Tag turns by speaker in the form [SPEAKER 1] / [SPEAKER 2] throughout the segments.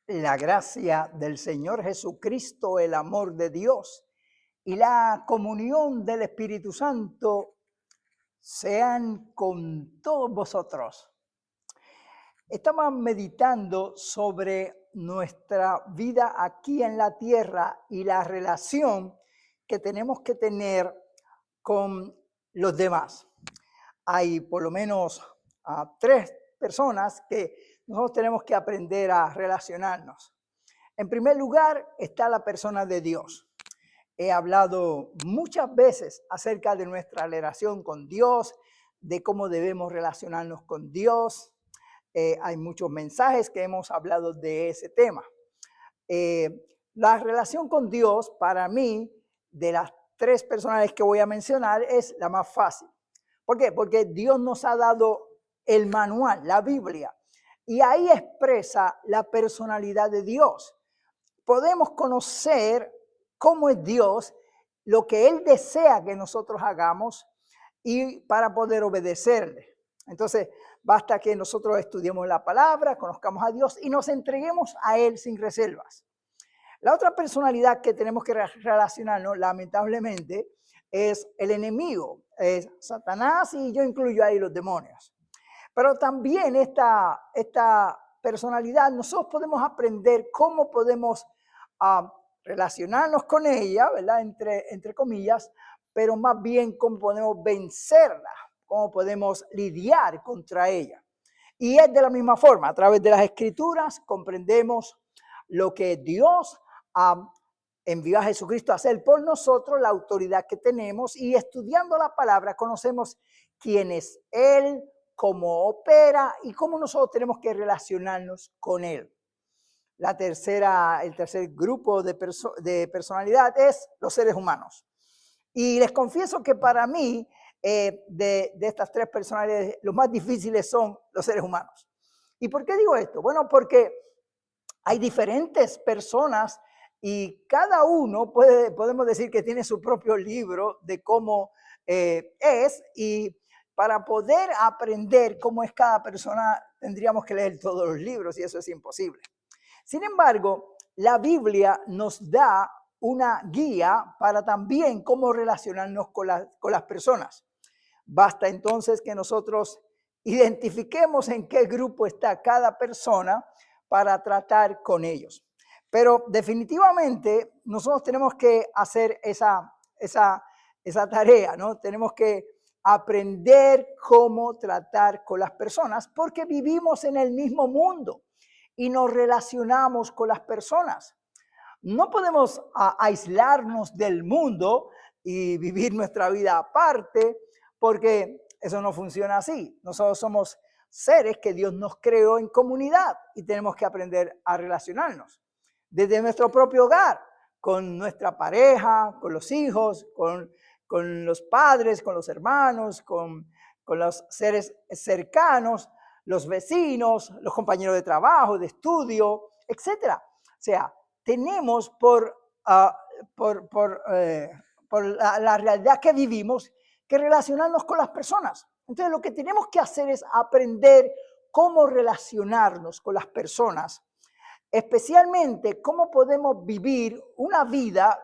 [SPEAKER 1] La gracia del Señor Jesucristo, el amor de Dios y la comunión del Espíritu Santo sean con todos vosotros. Estamos meditando sobre nuestra vida aquí en la tierra y la relación que tenemos que tener con los demás. Hay por lo menos tres personas que nosotros tenemos que aprender a relacionarnos. En primer lugar está la persona de Dios. He hablado muchas veces acerca de nuestra relación con Dios, de cómo debemos relacionarnos con Dios. Hay muchos mensajes que hemos hablado de ese tema. La relación con Dios, para mí, de las tres personas que voy a mencionar, es la más fácil. ¿Por qué? Porque Dios nos ha dado el manual, la Biblia, y ahí expresa la personalidad de Dios. Podemos conocer cómo es Dios, lo que Él desea que nosotros hagamos y para poder obedecerle. Entonces, basta que nosotros estudiemos la palabra, conozcamos a Dios y nos entreguemos a Él sin reservas. La otra personalidad que tenemos que relacionarnos, lamentablemente, es el enemigo, es Satanás, y yo incluyo ahí los demonios. Pero también esta personalidad, nosotros podemos aprender cómo podemos relacionarnos con ella, ¿verdad? Entre comillas, pero más bien cómo podemos vencerla, cómo podemos lidiar contra ella. Y es de la misma forma, a través de las Escrituras comprendemos lo que Dios envió a Jesucristo a hacer por nosotros, la autoridad que tenemos, y estudiando la palabra conocemos quién es Él, cómo opera y cómo nosotros tenemos que relacionarnos con Él. El tercer grupo de personalidad es los seres humanos. Y les confieso que para mí, de estas tres personalidades, los más difíciles son los seres humanos. ¿Y por qué digo esto? Bueno, porque hay diferentes personas y cada uno podemos decir que tiene su propio libro de cómo es, y para poder aprender cómo es cada persona tendríamos que leer todos los libros y eso es imposible. Sin embargo, la Biblia nos da una guía para también cómo relacionarnos con las personas. Basta entonces que nosotros identifiquemos en qué grupo está cada persona para tratar con ellos. Pero definitivamente nosotros tenemos que hacer esa tarea, ¿no? Tenemos que aprender cómo tratar con las personas porque vivimos en el mismo mundo y nos relacionamos con las personas. No podemos aislarnos del mundo y vivir nuestra vida aparte, porque eso no funciona así. Nosotros somos seres que Dios nos creó en comunidad y tenemos que aprender a relacionarnos. Desde nuestro propio hogar, con nuestra pareja, con los hijos, con los padres, con los hermanos, con los seres cercanos, los vecinos, los compañeros de trabajo, de estudio, etc. O sea, tenemos por la realidad que vivimos que relacionarnos con las personas. Entonces, lo que tenemos que hacer es aprender cómo relacionarnos con las personas, especialmente cómo podemos vivir una vida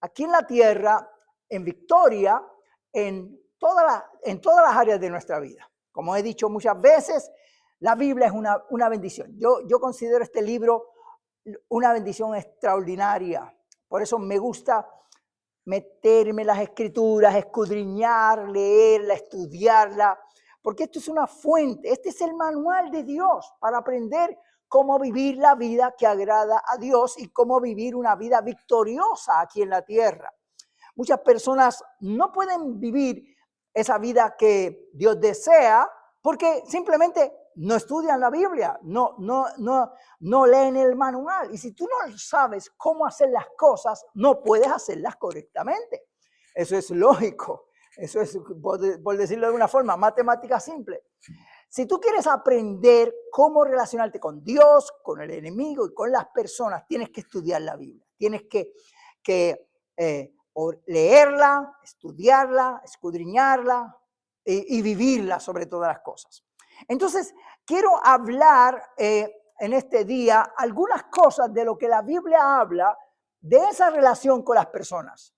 [SPEAKER 1] aquí en la tierra en victoria en todas las áreas de nuestra vida. Como he dicho muchas veces, la Biblia es una bendición. Yo considero este libro una bendición extraordinaria. Por eso me gusta meterme en las escrituras, escudriñar, leerla, estudiarla, porque esto es una fuente, este es el manual de Dios para aprender cómo vivir la vida que agrada a Dios y cómo vivir una vida victoriosa aquí en la tierra. Muchas personas no pueden vivir esa vida que Dios desea porque simplemente no estudian la Biblia, no leen el manual. Y si tú no sabes cómo hacer las cosas, no puedes hacerlas correctamente. Eso es lógico. Eso es, por decirlo de una forma, matemática simple. Si tú quieres aprender cómo relacionarte con Dios, con el enemigo y con las personas, tienes que estudiar la Biblia. Tienes que leerla, estudiarla, escudriñarla y vivirla sobre todas las cosas. Entonces, quiero hablar en este día algunas cosas de lo que la Biblia habla de esa relación con las personas.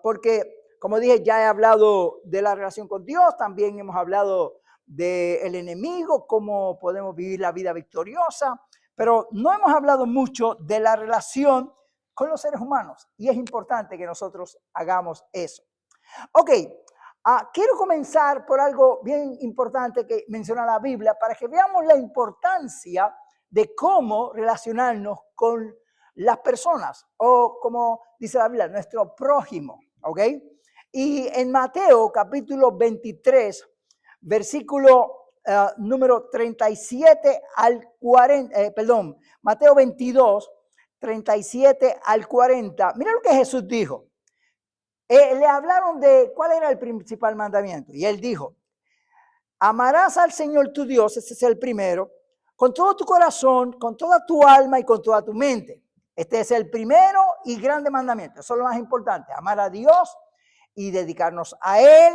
[SPEAKER 1] Porque, como dije, ya he hablado de la relación con Dios, también hemos hablado del enemigo, cómo podemos vivir la vida victoriosa, pero no hemos hablado mucho de la relación con los seres humanos y es importante que nosotros hagamos eso. Ok, quiero comenzar por algo bien importante que menciona la Biblia para que veamos la importancia de cómo relacionarnos con las personas o como dice la Biblia, nuestro prójimo, ¿ok? Y en Mateo capítulo 23, versículo número 37 al 40, Mateo 22, 37 al 40, mira lo que Jesús dijo. Le hablaron de cuál era el principal mandamiento y él dijo, amarás al Señor tu Dios, ese es el primero, con todo tu corazón, con toda tu alma y con toda tu mente. Este es el primero y grande mandamiento, eso es lo más importante, amar a Dios y dedicarnos a Él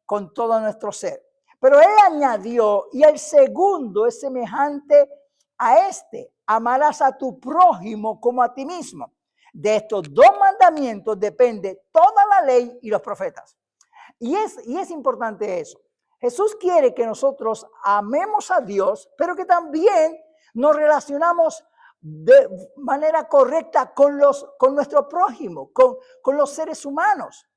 [SPEAKER 1] con todo nuestro ser. Pero Él añadió, y el segundo es semejante a este, amarás a tu prójimo como a ti mismo. De estos dos mandamientos depende toda la ley y los profetas. Y es importante eso. Jesús quiere que nosotros amemos a Dios, pero que también nos relacionamos de manera correcta con nuestro prójimo, con los seres humanos.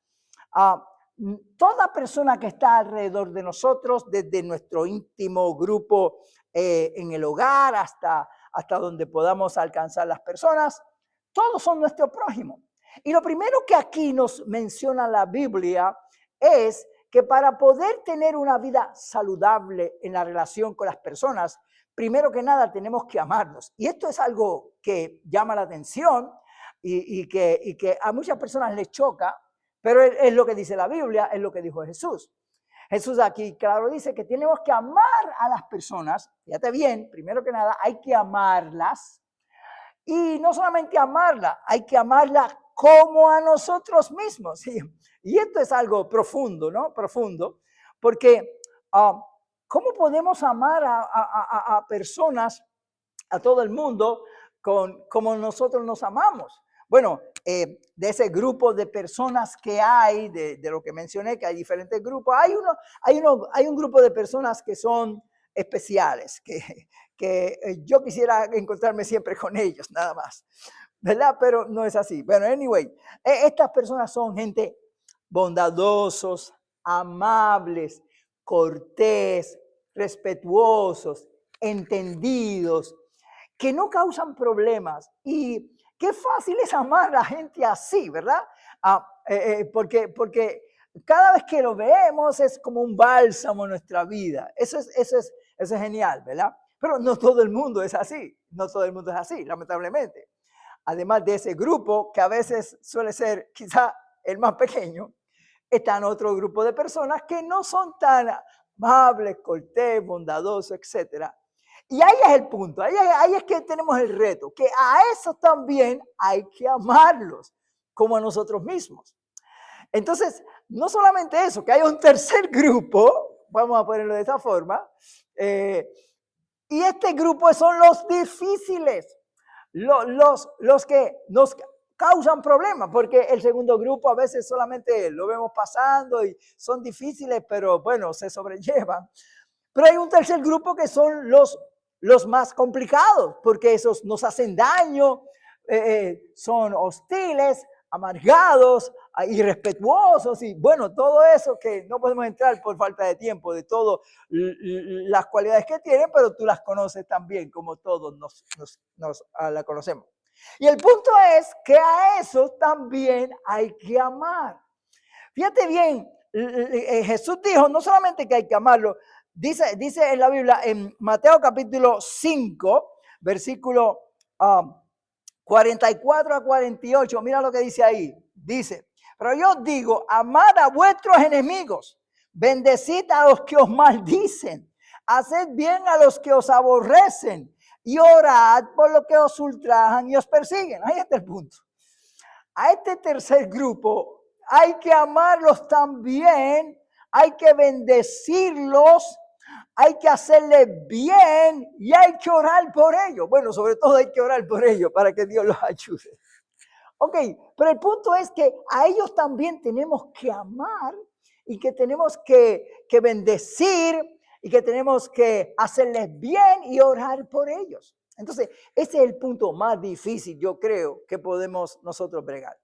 [SPEAKER 1] Toda persona que está alrededor de nosotros, desde nuestro íntimo grupo en el hogar hasta donde podamos alcanzar las personas, todos son nuestro prójimo. Y lo primero que aquí nos menciona la Biblia es que para poder tener una vida saludable en la relación con las personas, primero que nada tenemos que amarnos. Y esto es algo que llama la atención y que a muchas personas les choca, pero es lo que dice la Biblia, es lo que dijo Jesús. Jesús aquí, claro, dice que tenemos que amar a las personas. Fíjate bien, primero que nada hay que amarlas. Y no solamente amarla, hay que amarla como a nosotros mismos. ¿Sí? Y esto es algo profundo, ¿no? Profundo, porque ¿cómo podemos amar a personas, a todo el mundo, como nosotros nos amamos? Bueno, de ese grupo de personas que hay, de lo que mencioné, que hay diferentes grupos, hay un grupo de personas que son especiales, que yo quisiera encontrarme siempre con ellos, nada más, ¿verdad? Pero no es así. Bueno, anyway, estas personas son gente bondadosos, amables, cortés, respetuosos, entendidos, que no causan problemas. Y qué fácil es amar a la gente así, ¿verdad? Porque cada vez que lo vemos es como un bálsamo en nuestra vida. Eso es genial, ¿verdad? Pero no todo el mundo es así. No todo el mundo es así, lamentablemente. Además de ese grupo, que a veces suele ser quizá el más pequeño, están otro grupo de personas que no son tan amables, cortés, bondadosos, etcétera. Y ahí es el punto, ahí es que tenemos el reto, que a esos también hay que amarlos, como a nosotros mismos. Entonces, no solamente eso, que hay un tercer grupo, vamos a ponerlo de esta forma, y este grupo son los difíciles, los que nos causan problemas, porque el segundo grupo a veces solamente lo vemos pasando y son difíciles, pero bueno, se sobrellevan. Pero hay un tercer grupo que son los más complicados, porque esos nos hacen daño, son hostiles, amargados, irrespetuosos y bueno, todo eso que no podemos entrar por falta de tiempo, de todas las cualidades que tienen, pero tú las conoces también, como todos la conocemos. Y el punto es que a esos también hay que amar. Fíjate bien, Jesús dijo no solamente que hay que amarlo, dice en la Biblia, en Mateo capítulo 5, versículo 44 a 48, mira lo que dice ahí. Dice, pero yo os digo, amad a vuestros enemigos, bendecid a los que os maldicen, haced bien a los que os aborrecen y orad por los que os ultrajan y os persiguen. Ahí está el punto. A este tercer grupo hay que amarlos también, hay que bendecirlos, hay que hacerle bien y hay que orar por ellos. Bueno, sobre todo hay que orar por ellos para que Dios los ayude. Ok, pero el punto es que a ellos también tenemos que amar y que tenemos que bendecir y que tenemos que hacerles bien y orar por ellos. Entonces, ese es el punto más difícil, yo creo, que podemos nosotros bregar.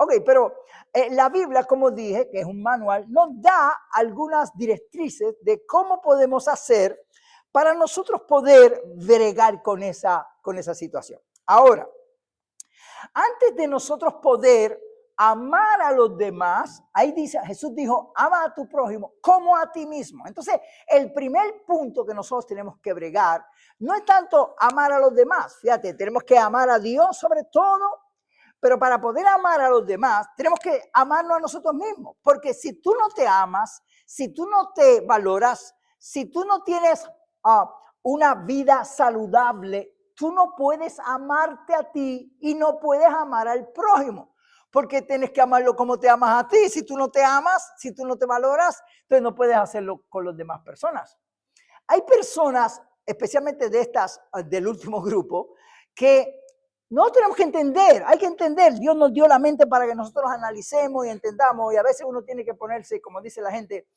[SPEAKER 1] Ok, pero la Biblia, como dije, que es un manual, nos da algunas directrices de cómo podemos hacer para nosotros poder bregar con esa situación. Ahora, antes de nosotros poder amar a los demás, ahí dice, Jesús dijo, ama a tu prójimo como a ti mismo. Entonces, el primer punto que nosotros tenemos que bregar no es tanto amar a los demás. Fíjate, tenemos que amar a Dios sobre todo, pero para poder amar a los demás, tenemos que amarnos a nosotros mismos. Porque si tú no te amas, si tú no te valoras, si tú no tienes una vida saludable, tú no puedes amarte a ti y no puedes amar al prójimo. Porque tienes que amarlo como te amas a ti. Si tú no te amas, si tú no te valoras, entonces no puedes hacerlo con las demás personas. Hay personas, especialmente de estas, del último grupo, que no tenemos que entender, hay que entender. Dios nos dio la mente para que nosotros analicemos y entendamos, y a veces uno tiene que ponerse, como dice la gente,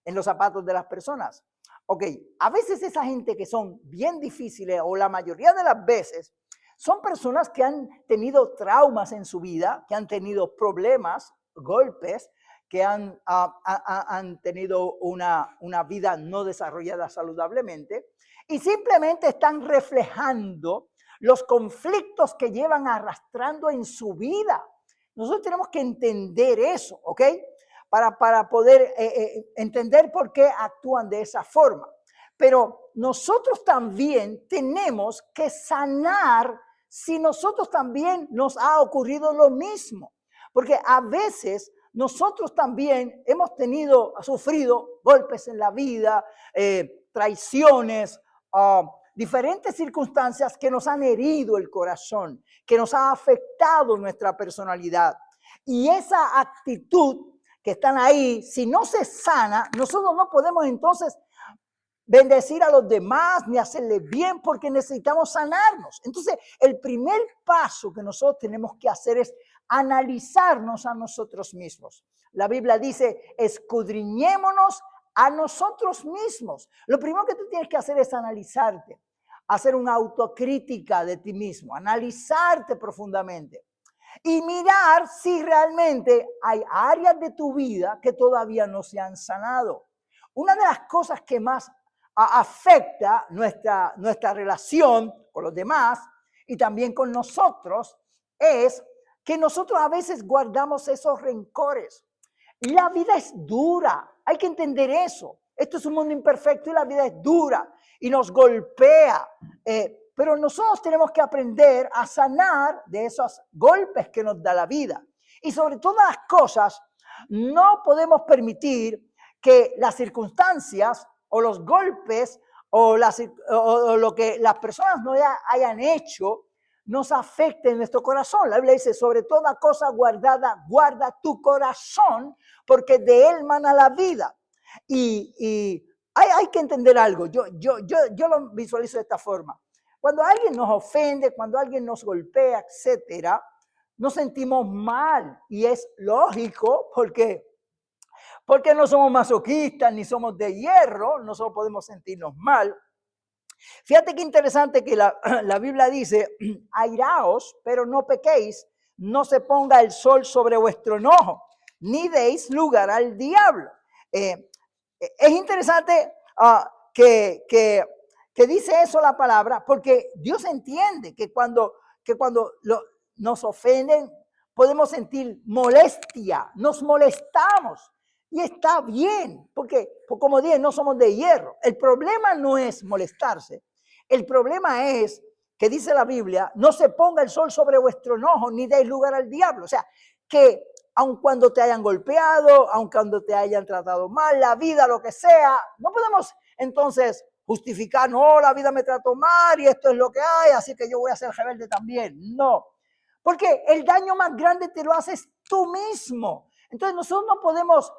[SPEAKER 1] en los zapatos de las personas. Ok, a veces esa gente que son bien difíciles, o la mayoría de las veces, son personas que han tenido traumas en su vida, que han tenido problemas, golpes, que han tenido una vida no desarrollada saludablemente, y simplemente están reflejando los conflictos que llevan arrastrando en su vida. Nosotros tenemos que entender eso, ¿ok? Para poder entender por qué actúan de esa forma. Pero nosotros también tenemos que sanar si nosotros también nos ha ocurrido lo mismo. Porque a veces nosotros también hemos sufrido golpes en la vida, traiciones, diferentes circunstancias que nos han herido el corazón, que nos ha afectado nuestra personalidad. Y esa actitud que están ahí, si no se sana, nosotros no podemos entonces bendecir a los demás ni hacerles bien, porque necesitamos sanarnos. Entonces, el primer paso que nosotros tenemos que hacer es analizarnos a nosotros mismos. La Biblia dice, escudriñémonos a nosotros mismos. Lo primero que tú tienes que hacer es analizarte, hacer una autocrítica de ti mismo, analizarte profundamente y mirar si realmente hay áreas de tu vida que todavía no se han sanado. Una de las cosas que más afecta nuestra relación con los demás y también con nosotros es que nosotros a veces guardamos esos rencores. La vida es dura, hay que entender eso. Esto es un mundo imperfecto y la vida es dura y nos golpea. Pero nosotros tenemos que aprender a sanar de esos golpes que nos da la vida. Y sobre todas las cosas, no podemos permitir que las circunstancias o los golpes o lo que las personas no hayan hecho nos afecte en nuestro corazón. La Biblia dice, sobre toda cosa guardada, guarda tu corazón, porque de él mana la vida. Y hay que entender algo. Yo lo visualizo de esta forma. Cuando alguien nos ofende, cuando alguien nos golpea, etcétera, nos sentimos mal. Y es lógico porque no somos masoquistas ni somos de hierro, nosotros podemos sentirnos mal. Fíjate qué interesante que la Biblia dice, airaos, pero no pequéis, no se ponga el sol sobre vuestro enojo, ni deis lugar al diablo. Es interesante que dice eso la palabra, porque Dios entiende que cuando nos ofenden, podemos sentir molestia, nos molestamos. Y está bien, porque como dije, no somos de hierro. El problema no es molestarse. El problema es que dice la Biblia, no se ponga el sol sobre vuestro enojo, ni deis lugar al diablo. O sea, que aun cuando te hayan golpeado, aun cuando te hayan tratado mal, la vida, lo que sea, no podemos entonces justificar, no, la vida me trató mal y esto es lo que hay, así que yo voy a ser rebelde también. No, porque el daño más grande te lo haces tú mismo. Entonces nosotros no podemos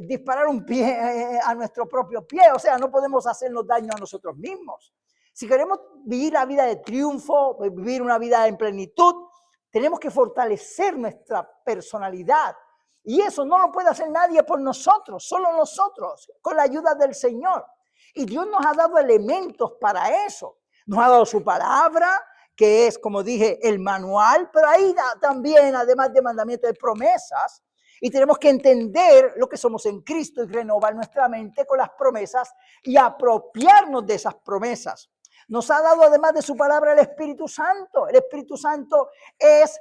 [SPEAKER 1] disparar un pie a nuestro propio pie, o sea, no podemos hacernos daño a nosotros mismos. Si queremos vivir la vida de triunfo, vivir una vida en plenitud, tenemos que fortalecer nuestra personalidad. Y eso no lo puede hacer nadie por nosotros, solo nosotros, con la ayuda del Señor. Y Dios nos ha dado elementos para eso. Nos ha dado su palabra, que es, como dije, el manual, pero ahí también, además de mandamientos, de promesas. Y tenemos que entender lo que somos en Cristo y renovar nuestra mente con las promesas y apropiarnos de esas promesas. Nos ha dado, además de su palabra, el Espíritu Santo. El Espíritu Santo es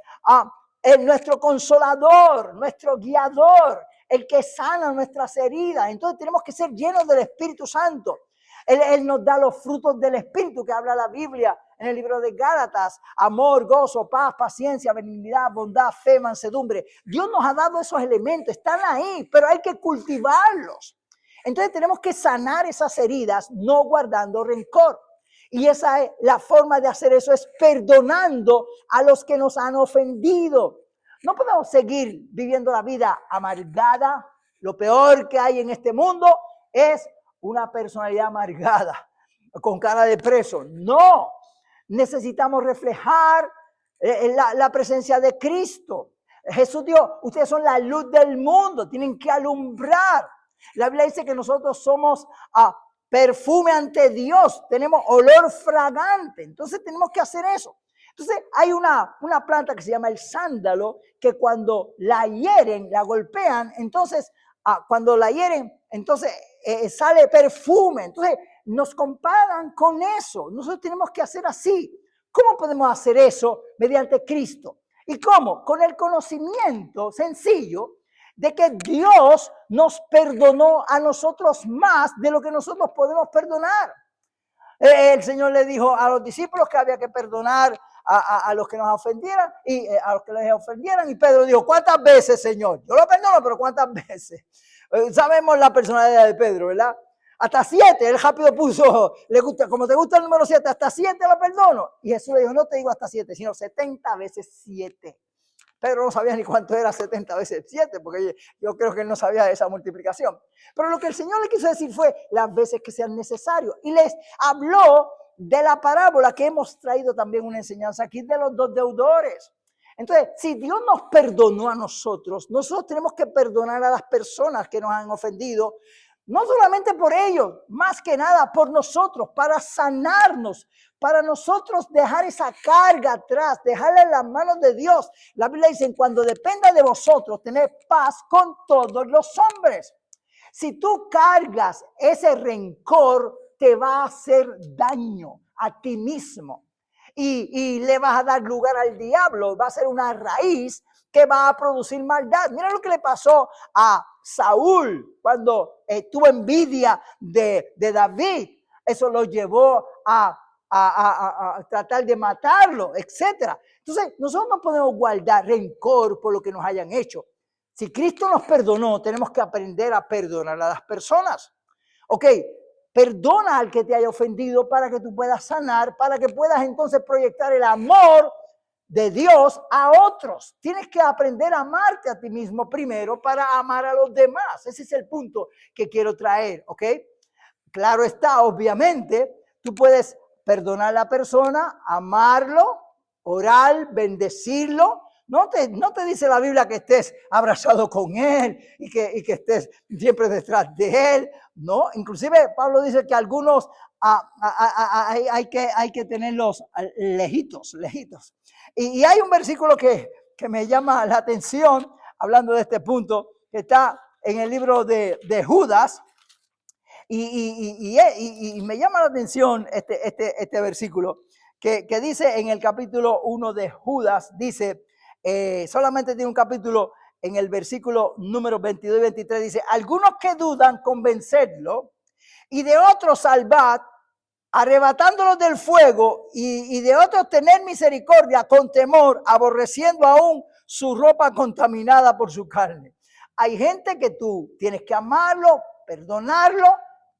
[SPEAKER 1] nuestro consolador, nuestro guiador, el que sana nuestras heridas. Entonces tenemos que ser llenos del Espíritu Santo. Él nos da los frutos del Espíritu que habla la Biblia en el libro de Gálatas: amor, gozo, paz, paciencia, benignidad, bondad, fe, mansedumbre. Dios nos ha dado esos elementos, están ahí, pero hay que cultivarlos. Entonces tenemos que sanar esas heridas, no guardando rencor. Y esa es la forma de hacer eso, es perdonando a los que nos han ofendido. No podemos seguir viviendo la vida amargada. Lo peor que hay en este mundo es una personalidad amargada, con cara de preso. No, necesitamos reflejar la presencia de Cristo. Jesús dijo: ustedes son la luz del mundo, tienen que alumbrar. La Biblia dice que nosotros somos perfume ante Dios, tenemos olor fragante, entonces tenemos que hacer eso. Entonces hay una planta que se llama el sándalo, que cuando la hieren, la golpean, entonces cuando la hieren, entonces sale perfume. Entonces nos comparan con eso. Nosotros tenemos que hacer así. ¿Cómo podemos hacer eso? Mediante Cristo. ¿Y cómo? Con el conocimiento sencillo de que Dios nos perdonó a nosotros más de lo que nosotros podemos perdonar. El Señor le dijo a los discípulos que había que perdonar a los que nos ofendieran y a los que les ofendieran. Y Pedro dijo: ¿cuántas veces, Señor? Yo lo perdono, pero ¿cuántas veces? Sabemos la personalidad de Pedro, ¿verdad? Hasta 7, él rápido puso, le gusta, como te gusta el número 7, hasta 7 lo perdono. Y Jesús le dijo: no te digo hasta 7, sino 70 veces 7. Pedro no sabía ni cuánto era 70 veces 7, porque yo creo que él no sabía esa multiplicación. Pero lo que el Señor le quiso decir fue las veces que sean necesarios. Y les habló de la parábola que hemos traído también una enseñanza aquí de los 2 deudores. Entonces, si Dios nos perdonó a nosotros, nosotros tenemos que perdonar a las personas que nos han ofendido, no solamente por ellos, más que nada por nosotros, para sanarnos, para nosotros dejar esa carga atrás, dejarla en las manos de Dios. La Biblia dice: cuando dependa de vosotros, tened paz con todos los hombres. Si tú cargas ese rencor, te va a hacer daño a ti mismo. Y le vas a dar lugar al diablo, va a ser una raíz que va a producir maldad. Mira lo que le pasó a Saúl cuando tuvo envidia de David. Eso lo llevó a tratar de matarlo, etc. Entonces, nosotros no podemos guardar rencor por lo que nos hayan hecho. Si Cristo nos perdonó, tenemos que aprender a perdonar a las personas. Ok, perdona al que te haya ofendido para que tú puedas sanar, para que puedas entonces proyectar el amor de Dios a otros. Tienes que aprender a amarte a ti mismo primero para amar a los demás. Ese es el punto que quiero traer, ¿ok? Claro está, obviamente, tú puedes perdonar a la persona, amarlo, orar, bendecirlo. No te dice la Biblia que estés abrazado con él y que estés siempre detrás de él. No, inclusive Pablo dice que algunos hay que tenerlos lejitos. Y hay un versículo que me llama la atención, hablando de este punto, que está en el libro de Judas. Y me llama la atención este versículo que dice en el capítulo 1 de Judas, dice, solamente tiene un capítulo, en el versículo número 22 y 23 dice: algunos que dudan, convencedlo, y de otros salvad, arrebatándolos del fuego, y de otros tener misericordia con temor, aborreciendo aún su ropa contaminada por su carne. Hay gente que tú tienes que amarlo, perdonarlo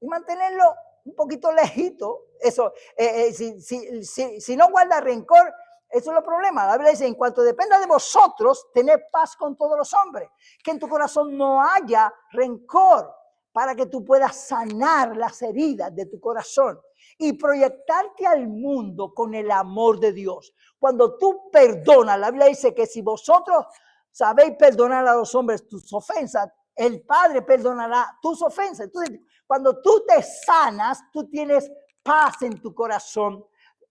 [SPEAKER 1] y mantenerlo un poquito lejito. Eso, si no guarda rencor, Eso es el problema. La Biblia dice, en cuanto dependa de vosotros, tened paz con todos los hombres. Que en tu corazón no haya rencor, para que tú puedas sanar las heridas de tu corazón y proyectarte al mundo con el amor de Dios. Cuando tú perdonas, la Biblia dice que si vosotros sabéis perdonar a los hombres tus ofensas, el Padre perdonará tus ofensas. Entonces, cuando tú te sanas, tú tienes paz en tu corazón.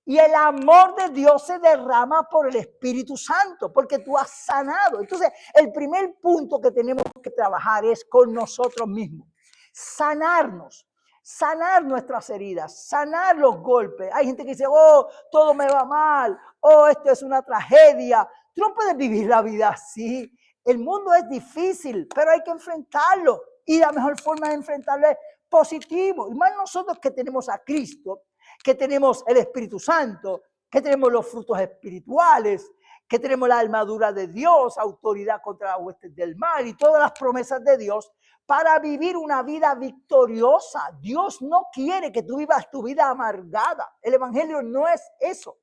[SPEAKER 1] Y el amor de Dios se derrama por el Espíritu Santo, porque tú has sanado. Entonces, el primer punto que tenemos que trabajar es con nosotros mismos. Sanarnos, sanar nuestras heridas, sanar los golpes. Hay gente que dice, oh, todo me va mal, oh, esto es una tragedia. Tú no puedes vivir la vida así. El mundo es difícil, pero hay que enfrentarlo. Y la mejor forma de enfrentarlo es positivo. Y más nosotros que tenemos a Cristo, que tenemos el Espíritu Santo, que tenemos los frutos espirituales, que tenemos la armadura de Dios, autoridad contra las huestes del mal y todas las promesas de Dios para vivir una vida victoriosa. Dios no quiere que tú vivas tu vida amargada. El evangelio no es eso,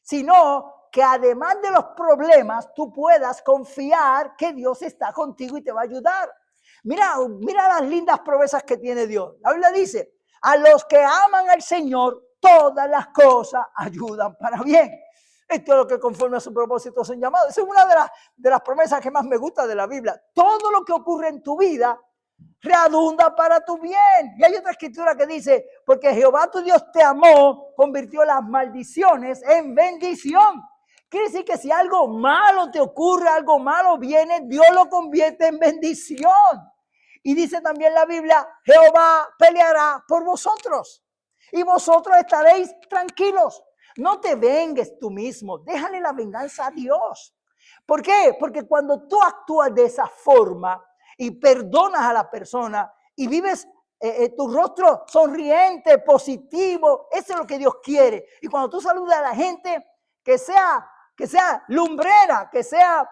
[SPEAKER 1] sino que además de los problemas, tú puedas confiar que Dios está contigo y te va a ayudar. Mira las lindas promesas que tiene Dios. La Biblia dice, a los que aman al Señor, todas las cosas ayudan para bien. Esto es lo que conforme a su propósito son llamados. Esa es una de las promesas que más me gusta de la Biblia. Todo lo que ocurre en tu vida redunda para tu bien. Y hay otra escritura que dice, porque Jehová tu Dios te amó, convirtió las maldiciones en bendición. Quiere decir que si algo malo te ocurre, algo malo viene, Dios lo convierte en bendición. Y dice también la Biblia, Jehová peleará por vosotros y vosotros estaréis tranquilos. No te vengues tú mismo, déjale la venganza a Dios. ¿Por qué? Porque cuando tú actúas de esa forma y perdonas a la persona y vives tu rostro sonriente, positivo, eso es lo que Dios quiere. Y cuando tú saludas a la gente, que sea lumbrera, que sea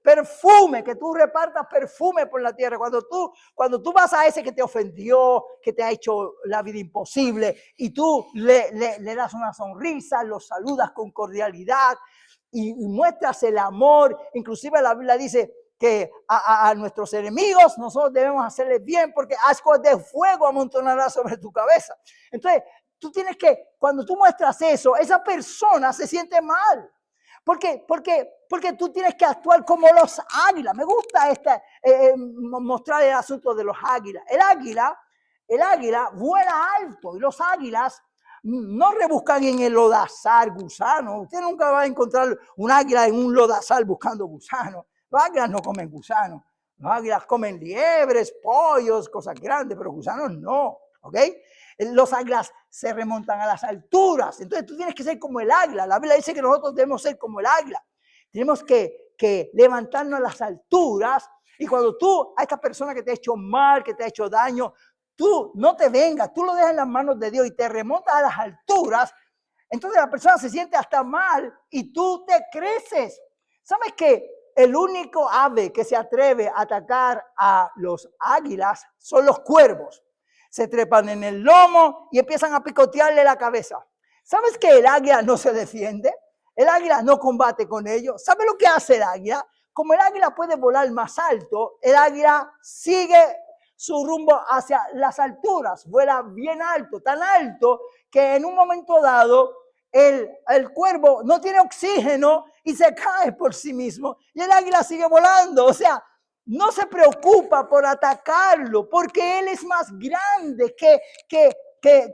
[SPEAKER 1] perfume, que tú repartas perfume por la tierra. Cuando tú vas a ese que te ofendió, que te ha hecho la vida imposible, y tú le das una sonrisa, lo saludas con cordialidad y muestras el amor. Inclusive la Biblia dice que a nuestros enemigos nosotros debemos hacerles bien, porque ascuas de fuego amontonará sobre tu cabeza. Entonces, tú tienes que, cuando tú muestras eso, esa persona se siente mal. ¿Por qué? Porque tú tienes que actuar como los águilas. Me gusta mostrar el asunto de los águilas. El águila vuela alto y los águilas no rebuscan en el lodazal gusano. Usted nunca va a encontrar un águila en un lodazal buscando gusanos. Los águilas no comen gusanos. Los águilas comen liebres, pollos, cosas grandes, pero gusanos no. ¿Ok? Los águilas se remontan a las alturas. Entonces tú tienes que ser como el águila. La Biblia dice que nosotros debemos ser como el águila. Tenemos que levantarnos a las alturas. Y cuando tú, a esta persona que te ha hecho mal, que te ha hecho daño, tú no te vengas, tú lo dejas en las manos de Dios y te remontas a las alturas. Entonces la persona se siente hasta mal y tú te creces. ¿Sabes qué? El único ave que se atreve a atacar a los águilas son los cuervos. Se trepan en el lomo y empiezan a picotearle la cabeza. ¿Sabes que el águila no se defiende? El águila no combate con ellos. ¿Sabes lo que hace el águila? Como el águila puede volar más alto, el águila sigue su rumbo hacia las alturas. Vuela bien alto, tan alto que en un momento dado el cuervo no tiene oxígeno y se cae por sí mismo. Y el águila sigue volando. O sea, no se preocupa por atacarlo porque él es más grande que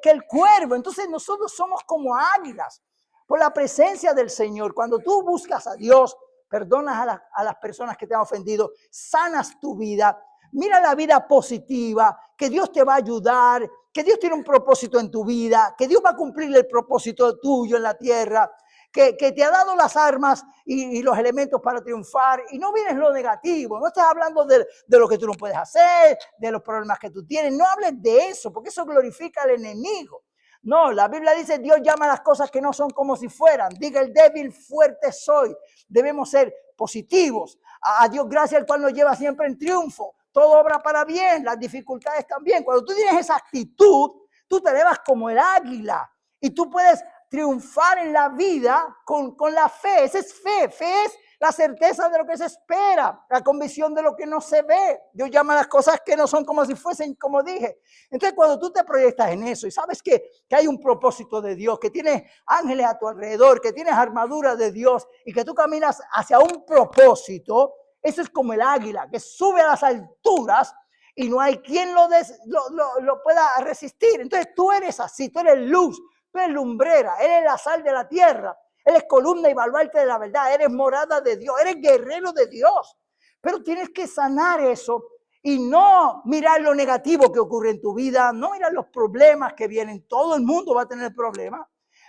[SPEAKER 1] el cuervo. Entonces nosotros somos como águilas por la presencia del Señor. Cuando tú buscas a Dios, perdonas a las personas que te han ofendido, sanas tu vida, mira la vida positiva, que Dios te va a ayudar, que Dios tiene un propósito en tu vida, que Dios va a cumplir el propósito tuyo en la tierra, que te ha dado las armas y los elementos para triunfar, y no vienes lo negativo, no estás hablando de lo que tú no puedes hacer, de los problemas que tú tienes, no hables de eso, porque eso glorifica al enemigo. No, la Biblia dice, Dios llama a las cosas que no son como si fueran. Diga el débil, fuerte soy. Debemos ser positivos. A Dios gracias, el cual nos lleva siempre en triunfo. Todo obra para bien, las dificultades también. Cuando tú tienes esa actitud, tú te elevas como el águila y tú puedes triunfar en la vida con la fe. Esa es fe. Fe es la certeza de lo que se espera, la convicción de lo que no se ve. Yo llamo a las cosas que no son como si fuesen, como dije. Entonces, cuando tú te proyectas en eso y sabes que hay un propósito de Dios, que tienes ángeles a tu alrededor, que tienes armadura de Dios y que tú caminas hacia un propósito, eso es como el águila que sube a las alturas y no hay quien lo pueda resistir. Entonces, tú eres así, tú eres luz, tú eres lumbrera, eres la sal de la tierra. Eres columna y baluarte de la verdad. Eres morada de Dios. Eres guerrero de Dios. Pero tienes que sanar eso y no mirar lo negativo que ocurre en tu vida. No mirar los problemas que vienen. Todo el mundo va a tener problemas.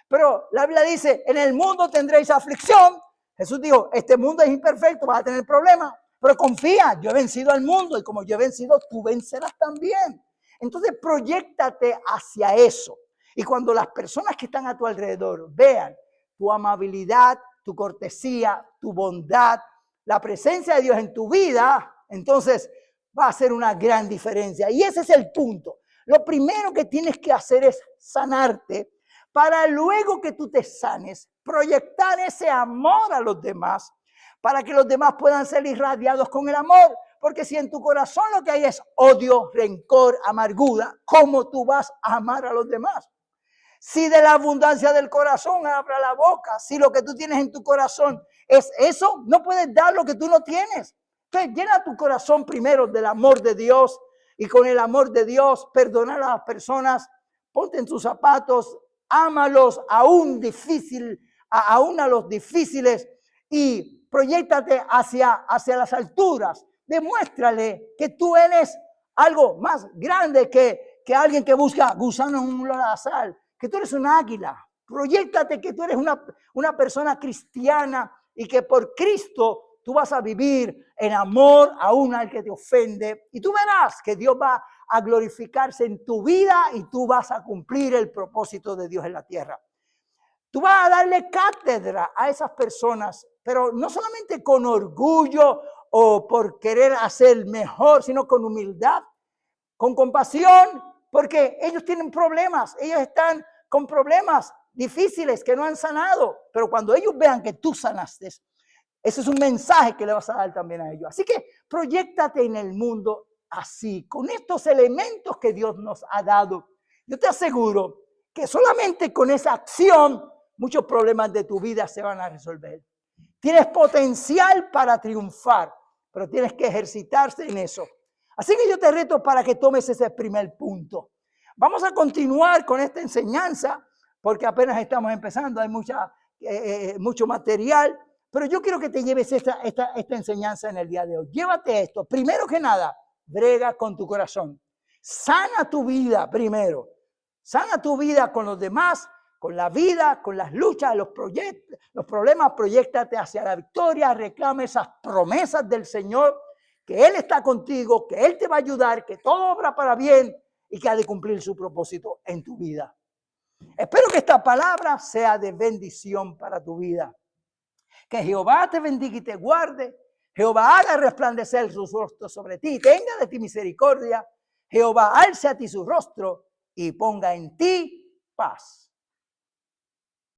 [SPEAKER 1] Pero la Biblia dice, en el mundo tendréis aflicción. Jesús dijo, este mundo es imperfecto, vas a tener problemas. Pero confía, yo he vencido al mundo y como yo he vencido, tú vencerás también. Entonces, proyéctate hacia eso. Y cuando las personas que están a tu alrededor vean tu amabilidad, tu cortesía, tu bondad, la presencia de Dios en tu vida, entonces va a hacer una gran diferencia. Y ese es el punto. Lo primero que tienes que hacer es sanarte para luego que tú te sanes, proyectar ese amor a los demás para que los demás puedan ser irradiados con el amor. Porque si en tu corazón lo que hay es odio, rencor, amargura, ¿cómo tú vas a amar a los demás? Si de la abundancia del corazón abra la boca, si lo que tú tienes en tu corazón es eso, no puedes dar lo que tú no tienes. Entonces llena tu corazón primero del amor de Dios y con el amor de Dios perdonar a las personas, ponte en sus zapatos, ámalos aún a los difíciles y proyéctate hacia las alturas. Demuéstrale que tú eres algo más grande que alguien que busca gusanos en un lodazal. Que tú eres un águila, proyéctate que tú eres una persona cristiana y que por Cristo tú vas a vivir en amor aún al que te ofende y tú verás que Dios va a glorificarse en tu vida y tú vas a cumplir el propósito de Dios en la tierra. Tú vas a darle cátedra a esas personas, pero no solamente con orgullo o por querer hacer mejor, sino con humildad, con compasión, porque ellos tienen problemas, ellos están con problemas difíciles que no han sanado, pero cuando ellos vean que tú sanaste, ese es un mensaje que le vas a dar también a ellos. Así que proyéctate en el mundo así, con estos elementos que Dios nos ha dado. Yo te aseguro que solamente con esa acción muchos problemas de tu vida se van a resolver. Tienes potencial para triunfar, pero tienes que ejercitarse en eso. Así que yo te reto para que tomes ese primer punto. Vamos a continuar con esta enseñanza porque apenas estamos empezando, hay mucho material, pero yo quiero que te lleves esta enseñanza en el día de hoy. Llévate esto. Primero que nada, brega con tu corazón. Sana tu vida primero. Sana tu vida con los demás, con la vida, con las luchas, los problemas. Proyéctate hacia la victoria. Reclama esas promesas del Señor, que Él está contigo, que Él te va a ayudar, que todo obra para bien y que ha de cumplir su propósito en tu vida. Espero que esta palabra sea de bendición para tu vida. Que Jehová te bendiga y te guarde. Jehová haga resplandecer su rostro sobre ti, tenga de ti misericordia. Jehová alce a ti su rostro y ponga en ti paz.